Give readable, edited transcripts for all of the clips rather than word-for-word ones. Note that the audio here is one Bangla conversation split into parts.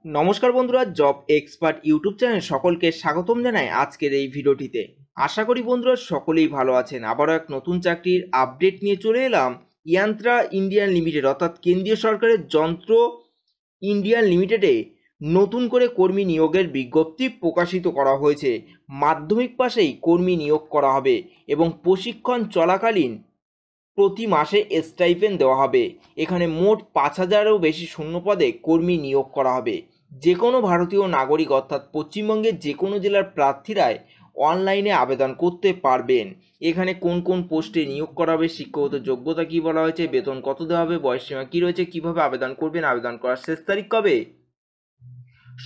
নমস্কার বন্ধুরা, জব এক্সপার্ট ইউটিউব চ্যানেল সকলকে স্বাগতম জানাই আজকের এই ভিডিওটিতে। আশা করি বন্ধুরা সকলেই ভালো আছেন। আবারও এক নতুন চাকরির আপডেট নিয়ে চলে এলাম। ইয়ান্ত্রা ইন্ডিয়ান লিমিটেড অর্থাৎ কেন্দ্রীয় সরকারের যন্ত্র ইন্ডিয়ান লিমিটেডে নতুন করে কর্মী নিয়োগের বিজ্ঞপ্তি প্রকাশিত করা হয়েছে। মাধ্যমিক পাশেই কর্মী নিয়োগ করা হবে এবং প্রশিক্ষণ চলাকালীন প্রতি মাসে স্টাইপেন্ড দেওয়া হবে। এখানে মোট ৫,০০০-এরও বেশি শূন্যপদে কর্মী নিয়োগ করা হবে। যে কোনো ভারতীয় নাগরিক অর্থাৎ পশ্চিমবঙ্গের যে কোনো জেলার প্রার্থীরাই অনলাইনে আবেদন করতে পারবেন। এখানে কোন কোন পোস্টে নিয়োগ করা হবে, শিক্ষাগত যোগ্যতা কী বলা হয়েছে, বেতন কত দেওয়া হবে, বয়সসীমা কী রয়েছে, কীভাবে আবেদন করবেন, আবেদন করার শেষ তারিখ কবে,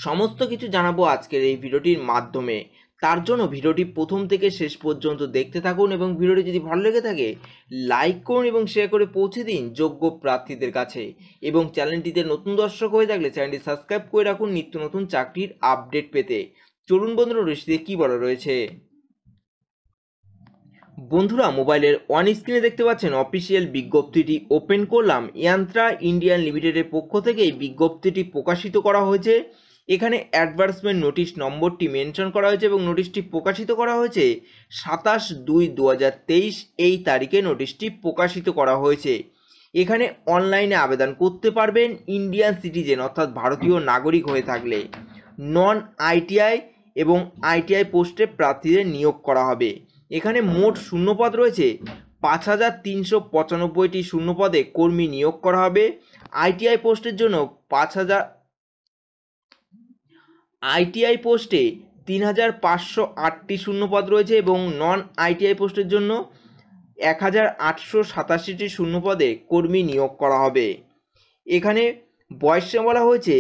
সমস্ত কিছু জানাবো আজকের এই ভিডিওটির মাধ্যমে। তার জন্য ভিডিওটি প্রথম থেকে শেষ পর্যন্ত দেখতে থাকুন এবং ভিডিওটি যদি ভালো লেগে থাকে লাইক করুন এবং শেয়ার করে পৌঁছে দিন যোগ্য প্রার্থীদের কাছে। এবং চ্যানেলটিতে নতুন দর্শক হয়ে থাকলে চ্যানেলটি সাবস্ক্রাইব করে রাখুন নিত্য নতুন চাকরির আপডেট পেতে। চলুন বন্ধুরা, রসিদে কী বলা রয়েছে। বন্ধুরা, মোবাইলের অন স্ক্রিনে দেখতে পাচ্ছেন অফিসিয়াল বিজ্ঞপ্তিটি ওপেন করলাম। ইয়ান্ত্রা ইন্ডিয়ান লিমিটেডের পক্ষ থেকে এই বিজ্ঞপ্তিটি প্রকাশিত করা হয়েছে। এখানে অ্যাডভার্টাইজমেন্ট নোটিশ নম্বরটি মেনশন করা হয়েছে এবং নোটিশটি প্রকাশিত করা হয়েছে ২৭/২/২০২৩ এই তারিখে নোটিশটি প্রকাশিত করা হয়েছে। এখানে অনলাইনে আবেদন করতে পারবেন ইন্ডিয়ান সিটিজেন অর্থাৎ ভারতীয় নাগরিক হয়ে থাকলে। নন আইটিআই এবং আইটিআই পোস্টে প্রার্থীদের নিয়োগ করা হবে। এখানে মোট শূন্যপদ রয়েছে ৫,৩৯৫টি শূন্যপদে কর্মী নিয়োগ করা হবে। আইটিআই পোস্টের জন্য ৩,৫০৮টি শূন্যপদ রয়েছে এবং নন আইটিআই পোস্টের জন্য ১,৮৮৭টি শূন্যপদে কর্মী নিয়োগ করা হবে। এখানে বয়সে বলা হয়েছে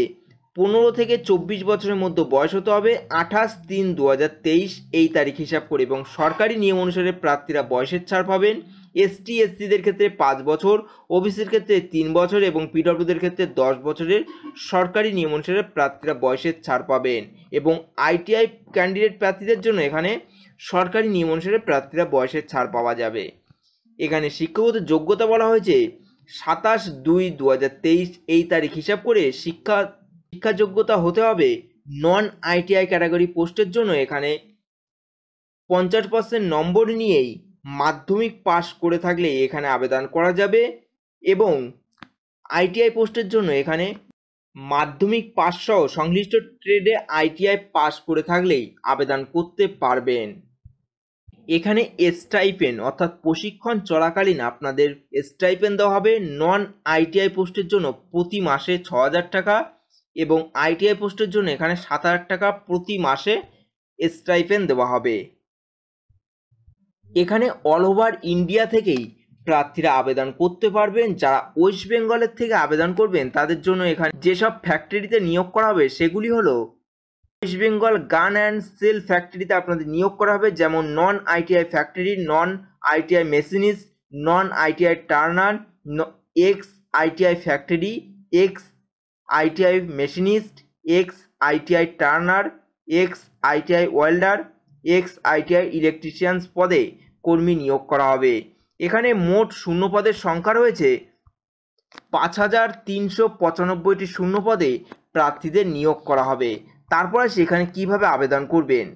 ১৫ থেকে ২৪ বছরের মধ্যে বয়স হতে হবে ২৮/৩/২০২৩ এই তারিখ হিসাব করে এবং সরকারি নিয়ম অনুসারে প্রার্থীরা বয়সের ছাড় পাবেন। এসটি এসসিদের ক্ষেত্রে ৫ বছর, ওবিসির ক্ষেত্রে ৩ বছর এবং পিডব্লিউদের ক্ষেত্রে ১০ বছরের সরকারি নিয়ম অনুসারে প্রার্থীরা বয়সের ছাড় পাবেন। এবং আইটিআই ক্যান্ডিডেট প্রার্থীদের জন্য এখানে সরকারি নিয়ম অনুসারে প্রার্থীরা বয়সের ছাড় পাওয়া যাবে। এখানে শিক্ষাগত যোগ্যতা বলা হয়েছে ২৭/২/২০২৩ এই তারিখ হিসাব করে শিক্ষা যোগ্যতা হতে হবে নন আইটিআই ক্যাটাগরি পোস্টের জন্য এখানে ৫০% নম্বর নিয়েই মাধ্যমিক পাস করে থাকলে এখানে আবেদন করা যাবে এবং আইটিআই পোস্টের জন্য এখানে মাধ্যমিক পাস সহ সংশ্লিষ্ট ট্রেডে আইটিআই পাস করে থাকলেই আবেদন করতে পারবেন। এখানে স্টাইপেন্ড অর্থাৎ প্রশিক্ষণ চলাকালীন আপনাদের স্টাইপেন্ড দেওয়া হবে। নন আইটিআই পোস্টের জন্য প্রতি মাসে ৬,০০০ টাকা এবং আইটিআই পোস্টের জন্য এখানে ৭,০০০ টাকা প্রতি মাসে স্টাইপেন্ড দেওয়া হবে। এখানে অল ওভার ইন্ডিয়া থেকেই প্রার্থীরা আবেদন করতে পারবেন। যারা ওয়েস্ট বেঙ্গলের থেকে আবেদন করবেন তাদের জন্য এখানে যেসব ফ্যাক্টরিতে নিয়োগ করা হবে সেগুলি হলো ওয়েস্ট বেঙ্গল গান অ্যান্ড সেল ফ্যাক্টরিতে আপনাদের নিয়োগ করা হবে, যেমন নন আইটিআই ফ্যাক্টরি, নন আইটিআই মেশিনিস্ট, নন ITI Turner, x ITI factory, x ITI machinist, x ITI Turner, x ITI welder, x ITI electricians পদে কর্মী নিয়োগ করা হবে। এখানে মোট শূন্যপদের সংখ্যা রয়েছে ৫,৩৯৫টি শূন্যপদে প্রার্থীদের নিয়োগ করা হবে। তারপরে সেখানে কিভাবে আবেদন করবেন।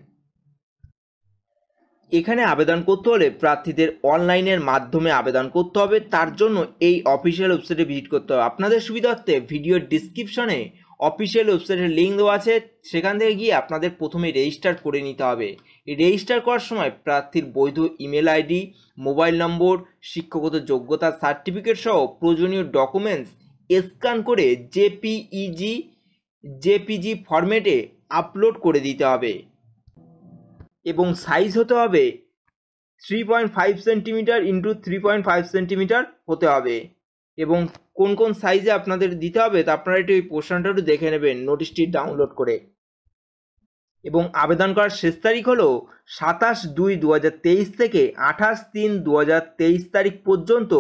এখানে আবেদন করতে হলে প্রার্থীদের অনলাইনের মাধ্যমে আবেদন করতে হবে। তার জন্য এই অফিসিয়াল ওয়েবসাইটে ভিজিট করতে হবে। আপনাদের সুবিধার্থে ভিডিওর ডিসক্রিপশনে অফিসিয়াল ওয়েবসাইটের লিঙ্ক দেওয়া আছে, সেখান থেকে গিয়ে আপনাদের প্রথমে রেজিস্টার করে নিতে হবে। এই রেজিস্টার করার সময় প্রার্থীর বৈধ ইমেল আইডি, মোবাইল নম্বর, শিক্ষাগত যোগ্যতা সার্টিফিকেট সহ প্রয়োজনীয় ডকুমেন্টস স্ক্যান করে জেপিজি ফরম্যাটে আপলোড করে দিতে হবে এবং সাইজ হতে হবে 3.5 সেন্টিমিটার ইন্টু 3.5 সেন্টিমিটার হতে হবে। এবং কোন কোন সাইজে আপনাদের দিতে হবে তা আপনারা একটু এই পোর্শনটা একটু দেখে নেবেন নোটিশটি ডাউনলোড করে। এবং আবেদন করার শেষ তারিখ হলো ২৭/২/২০২৩ থেকে ২৮/৩/২০২৩ তারিখ পর্যন্ত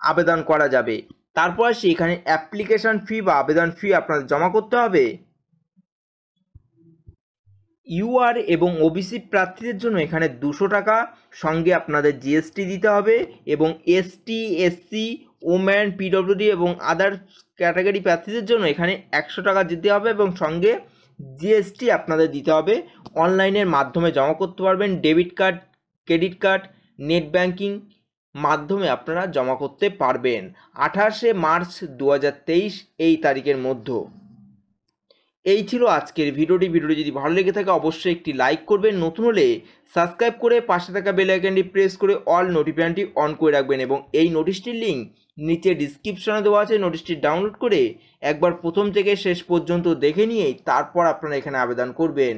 আবেদন করা যাবে। তারপর এখানে অ্যাপ্লিকেশন ফি বা আবেদন ফি আপনাদের জমা করতে হবে। ইউআর এবং ওবিসি প্রার্থীদের জন্য এখানে ২০০ টাকা, সঙ্গে আপনাদের জিএসটি দিতে হবে এবং এসটি, এসসি, ওম্যান, পিডব্লিউডি এবং আদার ক্যাটাগরি প্রার্থীদের জন্য এখানে 100 টাকা দিতে হবে এবং সঙ্গে জিএসটি আপনাদের দিতে হবে। অনলাইনের মাধ্যমে জমা করতে পারবেন, debit card, credit card, net banking মাধ্যমে আপনারা জমা করতে পারবেন 28শে মার্চ 2023 এই তারিখের মধ্যে। এই ছিল আজকের ভিডিওটি। যদি ভালো লেগে থাকে অবশ্যই একটি লাইক করবেন, নতুন হলে সাবস্ক্রাইব করে পাশে থাকা বেল আইকনটি প্রেস করে অল নোটিফিকেশনটি অন করে রাখবেন এবং এই নোটিশটির লিঙ্ক নিচে ডিসক্রিপশনে দেওয়া আছে। নোটিশটি ডাউনলোড করে একবার প্রথম থেকে শেষ পর্যন্ত দেখে নিয়েই তারপর আপনারা এখানে আবেদন করবেন।